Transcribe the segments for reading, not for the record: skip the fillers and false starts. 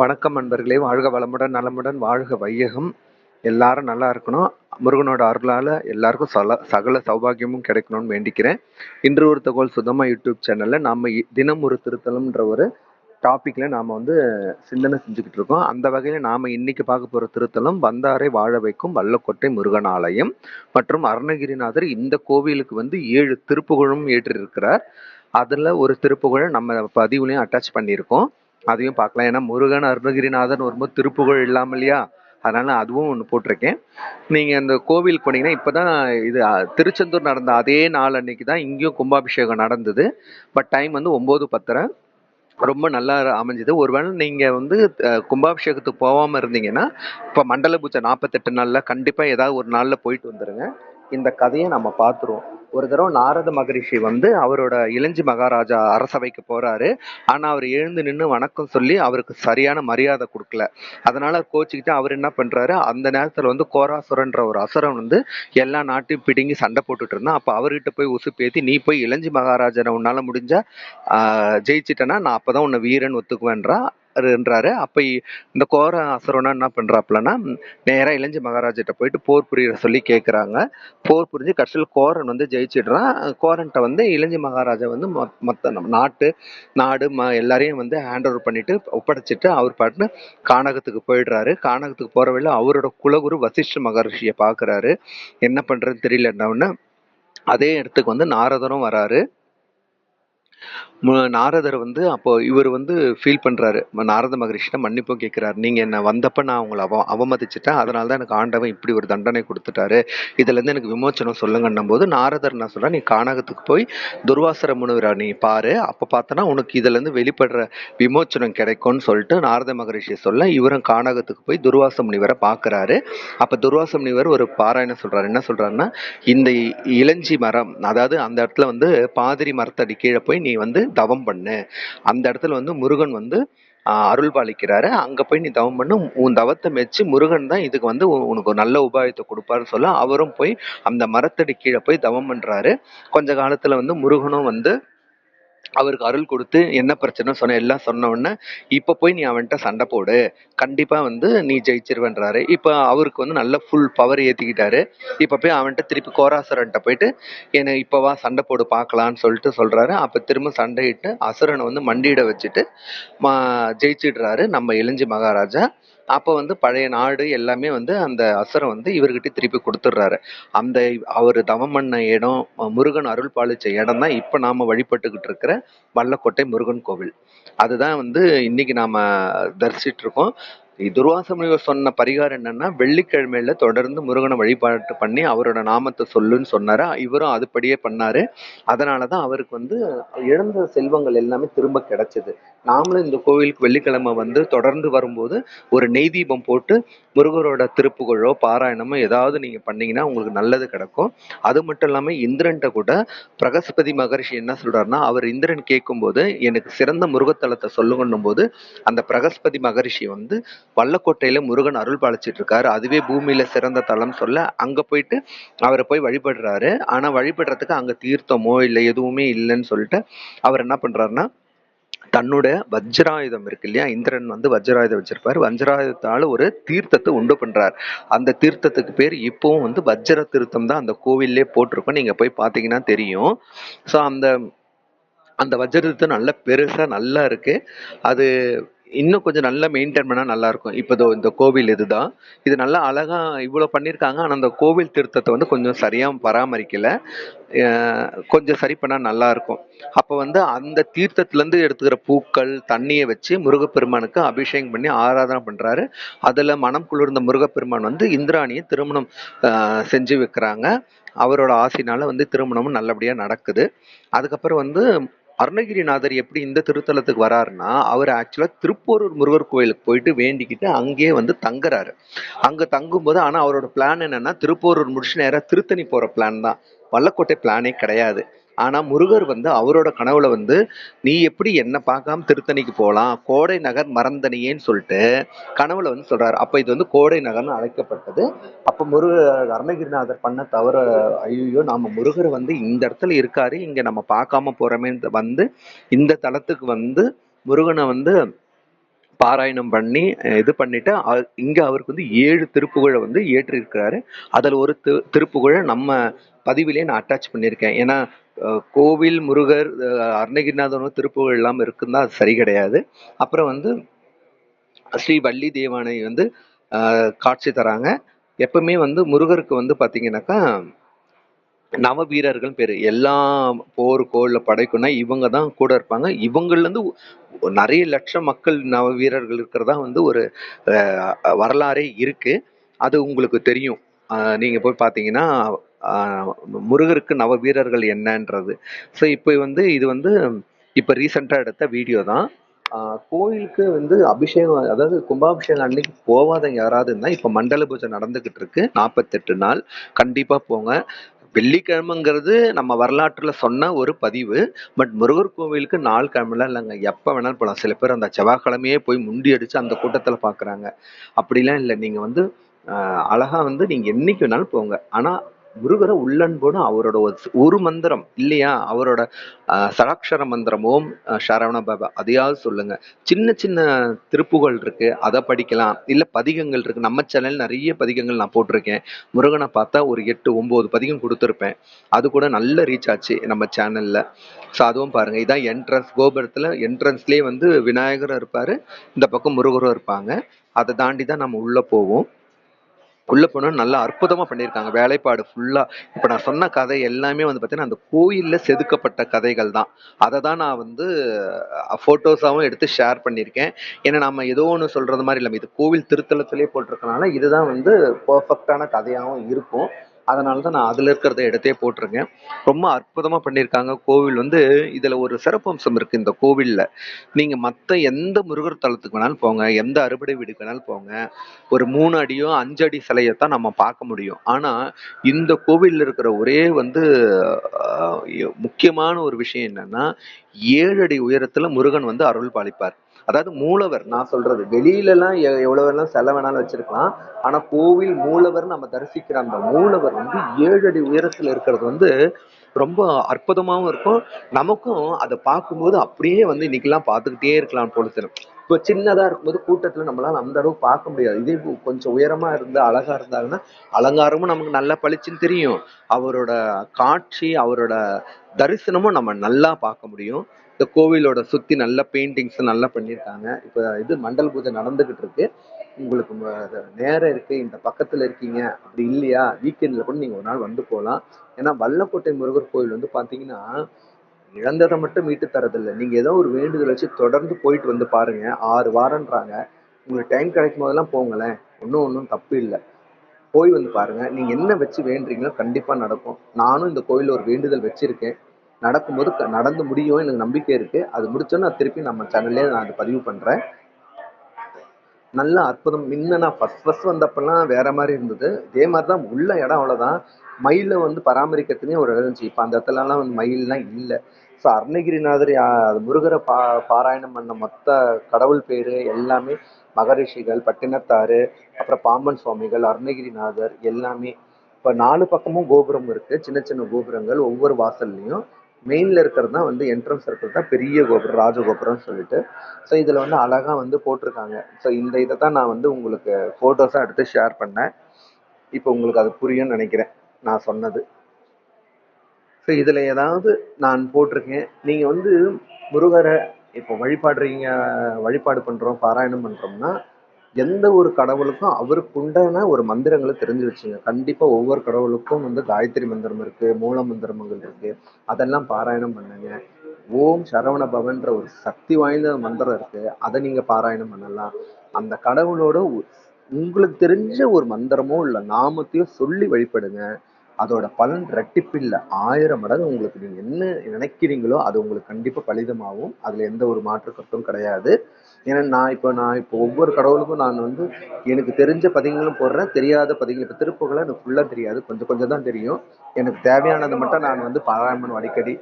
வணக்கம் நண்பர்களே, வாழ்க வளமுடன் நலமுடன் வாழ்க வையகம். எல்லாரும் நல்லா இருக்கணும். முருகனோட அருளால எல்லாருக்கும் சகல சௌபாகியமும் கிடைக்கணும்னு வேண்டிக்கிறேன். இன்று ஒரு தகவல் சுதமா யூடியூப் சேனல்ல நாம தினம் ஒரு திருத்தலம்ன்ற ஒரு டாபிக்ல நாம சிந்தனை செஞ்சுக்கிட்டு இருக்கோம். அந்த வகையில நாம இன்னைக்கு பார்க்க போற திருத்தலம் வந்தாரை வாழ வைக்கும் வல்லக்கோட்டை முருகன் ஆலயம் மற்றும் அருணகிரிநாதர். இந்த கோவிலுக்கு 7 திருப்புகழும் ஏற்றிருக்கிறார். அதுல ஒரு திருப்புகழை நம்ம பதிவுலையும் அட்டாச் பண்ணியிருக்கோம். அதையும் பார்க்கலாம். ஏன்னா முருகன் அருணகிரிநாதன் வரும்போது திருப்புகழ் இல்லாம இல்லையா, அதனால அதுவும் ஒன்று போட்டிருக்கேன். நீங்க அந்த கோவில் போனீங்கன்னா இப்பதான் இது திருச்செந்தூர் நடந்த அதே நாள் அன்னைக்கு தான் இங்கேயும் கும்பாபிஷேகம் நடந்தது. But time 9:10. ரொம்ப நல்லா அமைஞ்சது. ஒருவேளை நீங்க கும்பாபிஷேகத்துக்கு போகாம இருந்தீங்கன்னா இப்ப மண்டல பூஜை 48 நாள்ல கண்டிப்பா ஏதாவது ஒரு நாள்ல போயிட்டு வந்துருங்க. இந்த கதையை நம்ம பார்த்துருவோம். ஒரு தடவை நாரத மகரிஷி அவரோட இளஞ்சி மகாராஜா அரசவைக்கு போறாரு. ஆனா அவர் எழுந்து நின்று வணக்கம் சொல்லி அவருக்கு சரியான மரியாதை கொடுக்கல. அதனால கோச்சிக்கிட்டு அவர் என்ன பண்றாரு, அந்த நேரத்துல கோராசுரன்ற ஒரு அசுரன் எல்லா நாட்டையும் பிடுங்கி சண்டை போட்டுட்டு இருந்தான். அப்ப அவர்கிட்ட போய் உசுப்பேத்தி, நீ போய் இளஞ்சி மகாராஜனை உன்னால முடிஞ்சா ஜெயிச்சிட்டேன்னா நான் அப்பதான் உன்னை வீரன் ஒத்துக்குவேன்றாரு. அப்ப இந்த கோர அசுரனா என்ன பண்றாப்புலன்னா, நேரா இளஞ்சி மகாராஜிட்ட போயிட்டு போர் புரிய சொல்லி கேட்கறாங்க. போர் புரிஞ்சு கடைசியில் கோரன் ஜெயிச்சிடுறான். கோரன்ட்ட இளஞ்சி மகாராஜா மொத்த நாடு எல்லாரையும் ஹேண்ட் ஓவர் பண்ணிட்டு ஒப்படைச்சிட்டு அவர் பாட்டுன்னு கானகத்துக்கு போயிடுறாரு. கானகத்துக்கு போற வழியில அவரோட குலகுரு வசிஷ்ட மகர்ஷியை பாக்குறாரு. என்ன பண்றதுன்னு தெரியலன்னா அதே இடத்துக்கு நாரதரும் வராரு. நாரதர் அப்போ இவர் ஃபீல் பண்றாரு. நாரத மகரிஷிட்ட மன்னிப்பும் கேட்கிறாரு. நீங்க என்ன வந்தப்ப நான் உங்களை அவமதிச்சிட்டேன், அதனாலதான் எனக்கு ஆண்டவன் இப்படி ஒரு தண்டனை கொடுத்துட்டாரு. இதுல இருந்து எனக்கு விமோச்சனம் சொல்லுங்கன்னும் போது நாரதர் என்ன சொல்றா, நீ கானகத்துக்கு போய் துர்வாசர முனிவரை நீ பாரு, அப்ப பார்த்தனா உனக்கு இதுல இருந்து வெளிப்படுற விமோச்சனம் கிடைக்கும்னு சொல்லிட்டு நாரத மகரிஷி சொல்ல இவரும் கானகத்துக்கு போய் துர்வாச முனிவரை பாக்குறாரு. அப்ப துர்வாச முனிவர் ஒரு பாராயணம் சொல்றாரு. என்ன சொல்றாருன்னா, இந்த இளஞ்சி மரம், அதாவது அந்த இடத்துல பாதிரி மரத்தடி கீழே போய் நீ தவம் பண்ணு. அந்த இடத்துல முருகன் அருள் பாலிக்கிறாரு. அங்க போய் நீ தவம் பண்ணு, உன் தவத்தை மெச்சு முருகன் தான் இதுக்கு உனக்கு ஒரு நல்ல உபாயத்தை கொடுப்பாருன்னு சொல்ல அவரும் போய் அந்த மரத்தடி கீழே போய் தவம் பண்றாரு. கொஞ்ச காலத்துல முருகனும் அவருக்கு அருள் கொடுத்து என்ன பிரச்சனை எல்லாம் சொன்ன உடனே இப்ப போய் நீ அவன்கிட்ட சண்டை போடு, கண்டிப்பா நீ ஜெயிச்சிருவன்றாரு. இப்ப அவருக்கு நல்ல ஃபுல் பவர் ஏத்திக்கிட்டாரு. இப்ப போய் அவன்கிட்ட திருப்பி கோராசுரன்ட்ட போயிட்டு என்ன இப்பவா சண்டை போடு பார்க்கலான்னு சொல்லிட்டு சொல்றாரு. அப்ப திரும்ப சண்டையிட்டு அசுரனை மண்டியிட வச்சுட்டு ஜெயிச்சிடுறாரு நம்ம இளஞ்சி மகாராஜா. அப்ப பழைய நாடு எல்லாமே அந்த அசுரம் இவர்கிட்ட திருப்பி கொடுத்துடுறாரு. அந்த அவர் தவம் பண்ண இடம், முருகன் அருள் பாலிச்ச இடம் தான் இப்ப நாம வழிபட்டுக்கிட்டு இருக்கிற வல்லக்கோட்டை முருகன் கோவில். அதுதான் இன்னைக்கு நாம தரிசிட்டு இருக்கோம். துர்வாச முனிவர் சொன்ன பரிகாரம் என்னன்னா, வெள்ளிக்கிழமையில தொடர்ந்து முருகனை வழிபாட்டு பண்ணி அவரோட நாமத்தை சொல்லுன்னு சொன்னாரு. இவரும் அதுபடியே பண்ணாரு. அதனாலதான் அவருக்கு இழந்த செல்வங்கள் எல்லாமே திரும்ப கிடைச்சது. நாமளும் இந்த கோவிலுக்கு வெள்ளிக்கிழமை தொடர்ந்து வரும்போது ஒரு நெய் தீபம் போட்டு முருகரோட திருப்புகழோ பாராயணமோ ஏதாவது நீங்க பண்ணீங்கன்னா உங்களுக்கு நல்லது கிடைக்கும். அது மட்டும் இல்லாம இந்திரன்ட்ட கூட பிரகஸ்பதி மகரிஷி என்ன சொல்றாருன்னா, அவர் இந்திரன் கேட்கும்போது எனக்கு சிறந்த முருகத்தலத்தை சொல்லுங்கன்னும் போது அந்த பிரகஸ்பதி மகரிஷி வல்லக்கோட்டையில முருகன் அருள் பாலிச்சிட்டு இருக்காரு, அதுவே பூமியில சிறந்த தலம் சொல்ல அங்க போயிட்டு அவரை போய் வழிபடுறாரு. ஆனா வழிபடுறதுக்கு அங்க தீர்த்தமோ இல்லை எதுவுமே இல்லைன்னு சொல்லிட்டு அவர் என்ன பண்றாருன்னா, தன்னோட வஜ்ராயுதம் இருக்கு இல்லையா, இந்திரன் வஜ்ராயுதம் வச்சிருப்பாரு. வஜ்ராயுதத்தால ஒரு தீர்த்தத்தை உண்டு பண்றார். அந்த தீர்த்தத்துக்கு பேர் இப்பவும் வஜ்ர தீர்த்தம் தான் அந்த கோவில்லே போட்டிருக்கோம். நீங்க போய் பாத்தீங்கன்னா தெரியும். ஸோ அந்த அந்த வஜ்ரதீர்த்தம் நல்ல பெருசா நல்லா இருக்கு. அது இன்னும் கொஞ்சம் நல்லா மெயின்டைன் பண்ணா நல்லா இருக்கும். இப்போ இந்த கோவில் இதுதான், இது நல்லா அழகா இவ்வளவு பண்ணியிருக்காங்க. ஆனா அந்த கோவில் திருத்தத்தை கொஞ்சம் சரியா பராமரிக்கல. கொஞ்சம் சரி பண்ணா நல்லா இருக்கும். அப்ப அந்த தீர்த்தத்துல இருந்து எடுத்துக்கிற பூக்கள் தண்ணியை வச்சு முருகப்பெருமானுக்கு அபிஷேகம் பண்ணி ஆராதனை பண்றாரு. அதுல மனம் குளிர்ந்த முருகப்பெருமான் இந்திராணியை திருமணம் செஞ்சு வைக்கிறாங்க. அவரோட ஆசையினால திருமணமும் நல்லபடியா நடக்குது. அதுக்கப்புறம் அருணகிரிநாதர் எப்படி இந்த திருத்தலத்துக்கு வராருன்னா, அவர் ஆக்சுவலா திருப்போரூர் முருகர் கோயிலுக்கு போயிட்டு வேண்டிக்கிட்டு அங்கேயே தங்குறாரு. அங்க தங்கும்போது ஆனா அவரோட பிளான் என்னன்னா, திருப்போரூர் முடிச்சு நேரா திருத்தணி போற பிளான் தான், வல்லக்கோட்டை பிளானே கிடையாது. ஆனா முருகர் அவரோட கனவுல நீ எப்படி என்ன பார்க்காம திருத்தணிக்கு போகலாம், கோடை நகர் மறந்தனியேன்னு சொல்லிட்டு கனவுல சொல்றாரு. அப்ப இது கோடை நகர்னு அழைக்கப்பட்டது. அப்ப அருணகிரிநாதர் பண்ண தவிர, ஐயோ நாம முருகர் இந்த இடத்துல இருக்காரு, இங்க நம்ம பார்க்காம போறோமே இந்த தலத்துக்கு முருகனை பாராயணம் பண்ணி இது பண்ணிட்டு இங்க அவருக்கு வந்து 7 திருப்புகழை வந்து ஏற்றிருக்கிறாரு. அதுல ஒரு திருப்புகழை நம்ம பதிவிலே நான் அட்டாச் பண்ணியிருக்கேன். ஏன்னா கோவில் முருகர் அருணகிரிநாதனும் திருப்புகழ் இல்லாம இருக்குன்னா அது சரி கிடையாது. அப்புறம் வந்து ஸ்ரீ வள்ளி தேவானை வந்து காட்சி தராங்க. எப்பவுமே வந்து முருகருக்கு வந்து பாத்தீங்கன்னாக்கா நவ வீரர்கள் பேரு. எல்லா போருக்கோ இல்ல படைக்குன்னா இவங்க தான் கூட இருப்பாங்க. இவங்கள்ல இருந்து நிறைய லட்சம் மக்கள் நவ வீரர்கள் இருக்கிறதா வந்து ஒரு வரலாறே இருக்கு. அது உங்களுக்கு தெரியும். நீங்க போய் பார்த்தீங்கன்னா முருகருக்கு நவ வீரர்கள் என்னன்றது. ஸோ இப்போ வந்து இது வந்து இப்போ ரீசெண்டாக எடுத்த வீடியோ தான். கோயிலுக்கு வந்து அபிஷேகம், அதாவது கும்பாபிஷேகம் அன்னைக்கு போகாதவங்க யாராவது இருந்தால் இப்போ மண்டல பூஜை நடந்துகிட்டு இருக்கு 48 நாள். கண்டிப்பாக போங்க. வெள்ளிக்கிழமைங்கிறது நம்ம வரலாற்றுல சொன்ன ஒரு பதிவு. பட் முருகர் கோவிலுக்கு நாள் கிழமைலாம் இல்லைங்க, எப்ப வேணாலும் போகலாம். சில பேர் அந்த செவ்வாய்க்கிழமையே போய் முண்டி அடிச்சு அந்த கூட்டத்துல பாக்குறாங்க. அப்படிலாம் இல்லை. நீங்க வந்து அழகா வந்து நீங்க என்னைக்கு வேணாலும் போங்க. ஆனா முருகரை உள்ளன்போடு அவரோட ஒரு மந்திரம் இல்லையா, அவரோட சடாட்சர மந்திரம் ஓம் சரவண பாபா அதையாவது சொல்லுங்க. சின்ன சின்ன திருப்புகள் இருக்கு, அதை படிக்கலாம். இல்ல பதிகங்கள் இருக்கு, நம்ம சேனல் நிறைய பதிகங்கள் நான் போட்டிருக்கேன். முருகனை பார்த்தா ஒரு 8 9 பதிகம் கொடுத்துருப்பேன். அது கூட நல்ல ரீச் ஆச்சு நம்ம சேனல்ல. ஸோ அதுவும் பாருங்க. இதான் என்ட்ரன்ஸ், கோபுரத்துல என்ட்ரன்ஸ்லயே வந்து விநாயகரும் இருப்பாரு, இந்த பக்கம் முருகரும் இருப்பாங்க. அதை தாண்டி தான் நம்ம உள்ள போவோம். உள்ள போனா நல்லா அற்புதமா பண்ணியிருக்காங்க வேலைப்பாடு ஃபுல்லா. இப்ப நான் சொன்ன கதை எல்லாமே வந்து பாத்தீங்கன்னா அந்த கோயில்ல செதுக்கப்பட்ட கதைகள் தான். அதை தான் நான் வந்து போட்டோஸாவும் எடுத்து ஷேர் பண்ணியிருக்கேன். ஏன்னா நம்ம ஏதோ ஒன்று சொல்றது மாதிரி இல்லை, இது கோவில் திருத்தலத்திலே போட்டிருக்கனால இதுதான் வந்து பெர்ஃபெக்டான கதையாகவும் இருக்கும். அதனால தான் நான் அதுல இருக்கிறத எடுத்தே போட்டிருக்கேன். ரொம்ப அற்புதமா பண்ணியிருக்காங்க. கோவில் வந்து இதுல ஒரு சிறப்பம்சம் இருக்கு இந்த கோவில்ல. நீங்க மத்த எந்த முருகர் தலத்துக்கு வேணாலும் போங்க, எந்த அறுபடை வீடுக்கு வேணாலும் போங்க, ஒரு 3 அடியோ 5 அடி சிலையத்தான் நம்ம பார்க்க முடியும். ஆனா இந்த கோவில்ல இருக்கிற ஒரே வந்து முக்கியமான ஒரு விஷயம் என்னன்னா, 7 அடி உயரத்துல முருகன் வந்து அருள் பாலிப்பார். அதாவது மூலவர், நான் சொல்றது வெளியில எல்லாம் எவ்வளவு வேணாலும் செல வேணாலும் வச்சிருக்கலாம். ஆனா கோவில் மூலவர் நம்ம தரிசிக்கிற அந்த மூலவர் வந்து 7 அடி உயரத்துல இருக்கிறது வந்து ரொம்ப அற்புதமாவும் இருக்கும். நமக்கும் அதை பார்க்கும்போது அப்படியே வந்து இன்னைக்கெல்லாம் பார்த்துக்கிட்டே இருக்கலாம் போல தரும். இப்போ சின்னதா இருக்கும்போது கூட்டத்துல நம்மளால அந்த அளவுக்கு பார்க்க முடியாது. இதே கொஞ்சம் உயரமா இருந்து அழகா இருந்தாங்கன்னா அலங்காரமும் நமக்கு நல்லா பளிச்சுன்னு தெரியும். அவரோட காட்சி, அவரோட தரிசனமும் நம்ம நல்லா பார்க்க முடியும். இந்த கோவிலோட சுத்தி நல்ல பெயிண்டிங்ஸ் நல்லா பண்ணியிருக்காங்க. இப்போ இது மண்டல் பூஜை நடந்துகிட்டு இருக்கு. உங்களுக்கு நேரம் இருக்கு, இந்த பக்கத்துல இருக்கீங்க, அப்படி இல்லையா வீக்கெண்ட்ல கூட நீங்க ஒரு நாள் வந்து போகலாம். ஏன்னா வல்லக்கோட்டை முருகர் கோயில் வந்து பாத்தீங்கன்னா இழந்ததை மட்டும் மீட்டு தரதில்லை. நீங்க ஏதோ ஒரு வேண்டுதல் வச்சு தொடர்ந்து போயிட்டு வந்து பாருங்க. 6 வாரம்ன்றாங்க. உங்களுக்கு டைம் கிடைக்கும் போதெல்லாம் போங்களேன். ஒன்றும் தப்பு இல்லை. போய் வந்து பாருங்க. நீங்க என்ன வச்சு வேண்டுறீங்களோ கண்டிப்பா நடக்கும். நானும் இந்த கோயில்ல ஒரு வேண்டுதல் வச்சிருக்கேன். நடக்கும்போது நடந்து முடியும் எனக்கு நம்பிக்கை இருக்கு. அது முடிச்சோன்னு நான் திருப்பி நம்ம சேனல்லே நான் அதை பதிவு பண்றேன். நல்ல அற்புதம். முன்ன நான் ஃபர்ஸ்ட் வந்தப்பெல்லாம் வேற மாதிரி இருந்தது. இதே மாதிரிதான் உள்ள இடம், அவ்வளவுதான். மயில வந்து பராமரிக்கிறதுனே ஒரு இடம் இருந்துச்சு. இப்ப அந்த இடத்துல எல்லாம் வந்து மயில்லாம் இல்ல. ஸோ அருணகிரிநாதர் முருகரை பாராயணம் பண்ண மொத்த கடவுள் பேரு எல்லாமே மகரிஷிகள், பட்டினத்தாரு, அப்புறம் பாம்பன் சுவாமிகள், அருணகிரிநாதர் எல்லாமே. இப்ப 4 பக்கமும் கோபுரம் இருக்கு, சின்ன சின்ன கோபுரங்கள் ஒவ்வொரு வாசல்லையும். மெயின்ல இருக்கிறது தான் வந்து என்ட்ரன்ஸ் இருக்கிறது தான் பெரிய கோபுரம், ராஜகோபுரம்னு சொல்லிட்டு. ஸோ இதுல வந்து அழகா வந்து போட்டிருக்காங்க. ஸோ இந்த இதை தான் நான் வந்து உங்களுக்கு போட்டோஸா எடுத்து ஷேர் பண்ணேன். இப்போ உங்களுக்கு அது புரியும்னு நினைக்கிறேன் நான் சொன்னது. ஸோ இதுல ஏதாவது நான் போட்டிருக்கேன். நீங்க வந்து முருகரை இப்போ வழிபாடு பண்றோம், பாராயணம் பண்றோம்னா எந்த ஒரு கடவுளுக்கும் அவருக்கு உண்டான ஒரு மந்திரங்களை தெரிஞ்சு வச்சுங்க. கண்டிப்பா ஒவ்வொரு கடவுளுக்கும் வந்து காயத்ரி மந்திரம் இருக்கு, மூல மந்திரங்கள் இருக்கு. அதெல்லாம் பாராயணம் பண்ணுங்க. ஓம் சரவண பவன்ற ஒரு சக்தி வாய்ந்த மந்திரம் இருக்கு, அதை நீங்க பாராயணம் பண்ணலாம். அந்த கடவுளோட உங்களுக்கு தெரிஞ்ச ஒரு மந்திரமோ இல்ல நாமத்தையோ சொல்லி வழிபடுங்க. அதோட பலன் ரெட்டிப்பில்ல 1000 மடங்கு. உங்களுக்கு நீங்க என்ன நினைக்கிறீங்களோ அது உங்களுக்கு கண்டிப்பா பலிதமாகும். அதுல எந்த ஒரு மாற்று கருத்தும் கிடையாது. ஏன்னா நான் இப்போ ஒவ்வொரு கடவுளுக்கும் நான் வந்து எனக்கு தெரிஞ்ச பதிகங்களும் போடுறேன், தெரியாத பதிகள். இப்போ திருப்புகளை எனக்கு ஃபுல்லா தெரியாது, கொஞ்சம் கொஞ்சம் தான் தெரியும். எனக்கு தேவையானதை மட்டும் நான் வந்து பாராயணம் அடிக்கடி.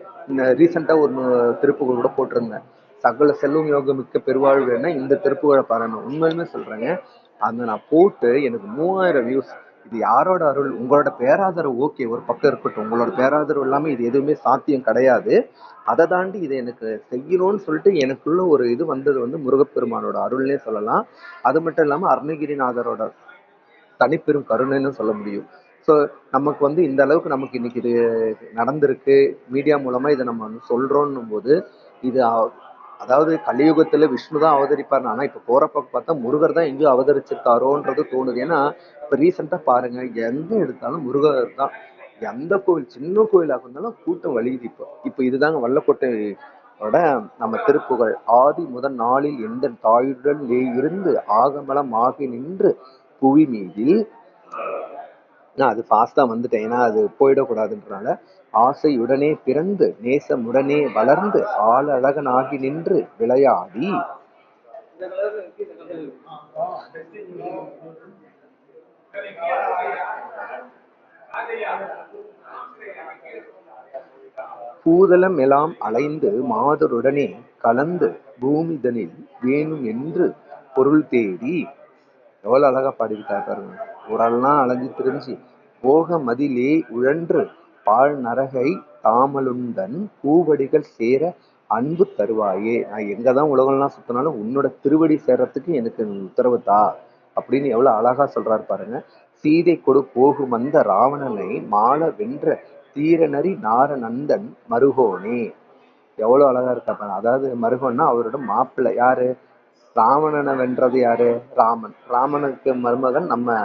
ரீசெண்டா ஒரு திருப்புகள் கூட போட்டிருந்தேன். சகல செல்வம் யோகம் மிக்க பெருவாழ்வுன்னா இந்த திருப்புகழை பாராயணம். உண்மையுமே சொல்றேங்க, அந்த நான் போட்டு எனக்கு 3000 வியூஸ். இது யாரோட அருள்? உங்களோட பேராதரவு ஓகே ஒரு பக்கம் இருக்கட்டும். உங்களோட பேராதரவு இல்லாம இது எதுவுமே சாத்தியம் கிடையாது. அதை தாண்டி இதை எனக்கு செய்யணும்னு சொல்லிட்டு எனக்குள்ள ஒரு இது வந்தது வந்து முருகப்பெருமானோட அருள்னே சொல்லலாம். அது மட்டும் இல்லாம அருணகிரிநாதரோட தனிப்பெரும் கருணைன்னு சொல்ல முடியும். ஸோ நமக்கு வந்து இந்த அளவுக்கு நமக்கு இன்னைக்கு இது நடந்திருக்கு. மீடியா மூலமா இதை நம்ம வந்து சொல்றோம்னும் போது இது அதாவது கலியுகத்துல விஷ்ணு தான் அவதரிப்பார். ஆனா இப்ப போறப்ப பார்த்தா முருகர் தான் எங்கேயோ அவதரிச்சிருக்காரோன்றது தோணுது. ஏன்னா இப்ப ரீசெண்டா பாருங்க, எங்க எடுத்தாலும் முருகர் தான். எந்த கோவில் சின்ன கோயிலாக இருந்தாலும் கூட்டம் வலியுது. இப்ப இதுதாங்க வல்லக்கோட்டையோட நம்ம திருப்புகழ். ஆதி முதல் நாளில் எந்த தாயுடன் இருந்து ஆகமலம் ஆகி நின்று புவி மீதில் நான் அது ஃபாஸ்டா வந்துட்டேன், ஏன்னா அது போயிடக்கூடாதுன்றனால. ஆசையுடனே பிறந்து நேசமுடனே வளர்ந்து ஆளழகனாகி நின்று விளையாடி பூதலம் எல்லாம் அலைந்து மாதருடனே கலந்து பூமிதனில் வேணும் என்று பொருள் தேடி. எவ்வளவு அழகா பாடியிருக்காரு பாருங்க. ஊரெல்லாம் அலைஞ்சு திரிஞ்சு போக மதிலே உழன்று பாழ் நரகை தாமலுந்தன் பூவடிகள் சேர அன்பு தருவாயே. நான் எங்கதான் உலகம்லாம் சுத்தினாலும் உன்னோட திருவடி சேர்றதுக்கு எனக்கு உத்தரவு தா அப்படின்னு எவ்வளவு அழகா சொல்றாரு பாருங்க. சீதை கொடு போகும் அந்த ராவணனை மால வென்ற தீரநரி நாரநந்தன் மருகோனே. எவ்வளவு அழகா இருக்கா பாருங்க. அதாவது மருகோன்னா அவரோட மாப்பிள்ளை. யாரு? ராவணனை வென்றது யாரு? ராமன். ராமனுக்கு மருமகன் நம்ம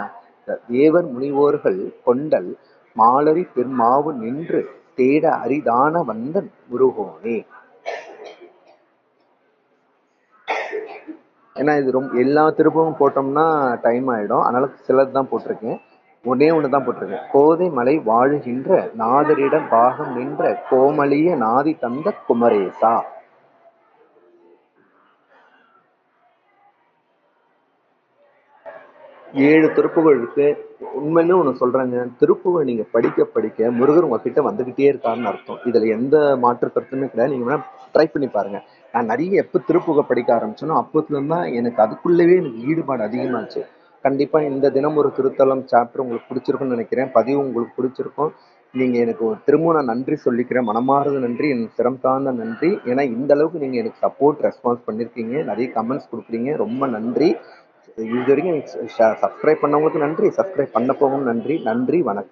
தேவர் முனிவோர்கள் கொண்டல் மாலரி பெருமாவு நின்று தேட அரிதான வந்தன் முருகோனே. ஏன்னா இது ரொம்ப எல்லா திருப்பமும் போட்டோம்னா டைம் ஆயிடும், அதனால சிலது தான் போட்டிருக்கேன். ஒன்னே ஒண்ணுதான் போட்டிருக்கேன். கோதை மலை வாழுகின்ற நாதரிடம் பாகம் நின்ற கோமளிய நாதி தந்த குமரேசா. 7 திருப்புகழ் இருக்கு. உண்மைன்னு ஒண்ணு சொல்றேங்க, திருப்புகழ் நீங்க படிக்க படிக்க முருகர் உங்ககிட்ட வந்துகிட்டே இருக்காருன்னு அர்த்தம். இதுல எந்த மாற்று கருத்துமே கிடையாது. நீங்க வேணா ட்ரை பண்ணி பாருங்க. நான் நிறைய எப்ப திருப்புகழ் படிக்க ஆரம்பிச்சேனோ அப்பத்துல இருந்தா எனக்கு அதுக்குள்ளவே எனக்கு ஈடுபாடு அதிகமாச்சு. கண்டிப்பா இந்த தினம் ஒரு திருத்தலம் சாப்டர் உங்களுக்கு பிடிச்சிருக்கும்னு நினைக்கிறேன். பதிவு உங்களுக்கு பிடிச்சிருக்கும். நீங்க எனக்கு திரும்ப நான் நன்றி சொல்லிக்கிறேன். மனமார்ந்த நன்றி, என் சிரம் தாழ்ந்த நன்றி. ஏன்னா இந்த அளவுக்கு நீங்க எனக்கு சப்போர்ட் ரெஸ்பான்ஸ் பண்ணிருக்கீங்க, நிறைய கமெண்ட்ஸ் கொடுக்குறீங்க, ரொம்ப நன்றி. இது வரைக்கும் சப்ஸ்கிரைப் பண்ணவங்களுக்கு நன்றி, சப்ஸ்கிரைப் பண்ண போகவும் நன்றி. நன்றி, வணக்கம்.